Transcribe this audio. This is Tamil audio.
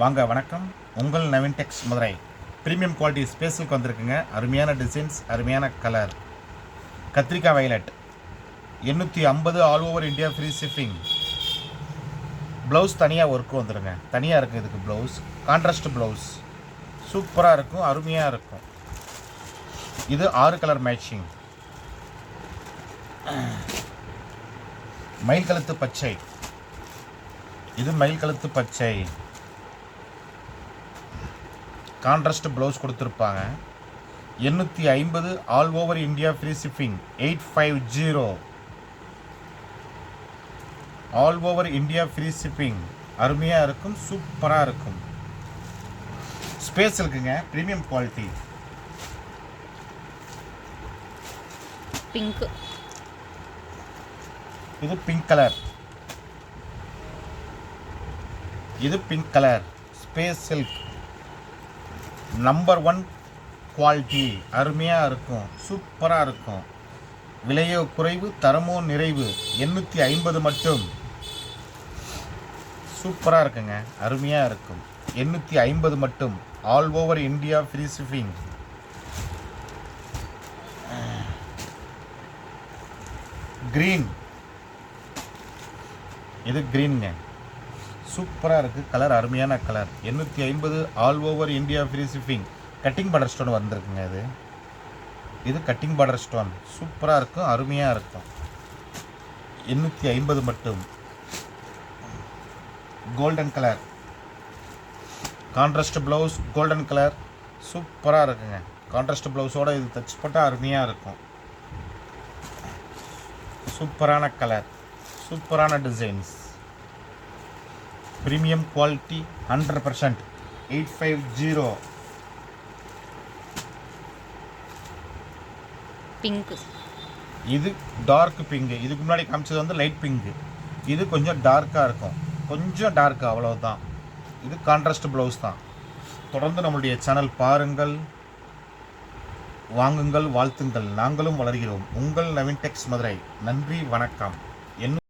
வாங்க வணக்கம். உங்கள் நவீன் டெக்ஸ் மதுரை. ப்ரீமியம் குவாலிட்டி ஸ்பேஸுக்கு வந்திருக்குங்க. அருமையான டிசைன்ஸ், அருமையான கலர். கத்திரிக்காய் violet 850 all over India free shipping. Blouse தனியாக ஒர்க்கு வந்துடுங்க. தனியாக இருக்குது இதுக்கு ப்ளவுஸ். கான்ட்ராஸ்ட் ப்ளவுஸ் சூப்பராக இருக்கும், அருமையாக இருக்கும். இது 6 கலர் மேட்சிங். மயில் கழுத்து பச்சை. இது மயில் கழுத்து பச்சை. கான்ட்ராஸ்ட் ப்ளவுஸ் கொடுத்துருப்பாங்க. 850 all over India free shipping. 850 all over India free shipping. அருமையாக இருக்கும், சூப்பராக இருக்கும். ஸ்பேஸ் இருக்குங்க. Premium quality. பிங்க். இது பிங்க் கலர். இது pink colour. Space silk number 1 quality. அருமையாக இருக்கும், சூப்பராக இருக்கும். விலையோ குறைவு, தரமோ நிறைவு. 850 மட்டும். சூப்பராக இருக்குங்க, அருமையாக இருக்கும். 850 மட்டும். All over India free shipping. Green. இது க்ரீனுங்க. சூப்பராக இருக்குது கலர், அருமையான colour. 850 all over India free shipping. Cutting border stone வந்திருக்குங்க. இது கட்டிங் பார்டர் ஸ்டோன் சூப்பராக இருக்கும், அருமையாக இருக்கும். 850 மட்டும். Golden colour. Contrast blouse, golden colour சூப்பராக இருக்குங்க. கான்ட்ராஸ்ட் ப்ளவுஸோடு இது தச்சு போட்டால் அருமையாக இருக்கும். சூப்பரான கலர், சூப்பரான டிசைன்ஸ். Premium quality 100%. 850. பிங்க். இது டார்க் பிங்க். இதுக்கு முன்னாடி காமிச்சது வந்து லைட் பிங்க். இது கொஞ்சம் டார்க்காக இருக்கும், கொஞ்சம் டார்க்காக, அவ்வளோதான். இது கான்ட்ராஸ்ட் ப்ளவுஸ் தான். தொடர்ந்து நம்மளுடைய சேனல் பாருங்கள், வாங்குங்கள், வாழ்த்துங்கள். நாங்களும் வளர்கிறோம். உங்கள் நவீன் டெக்ஸ் மதுரை. நன்றி, வணக்கம்.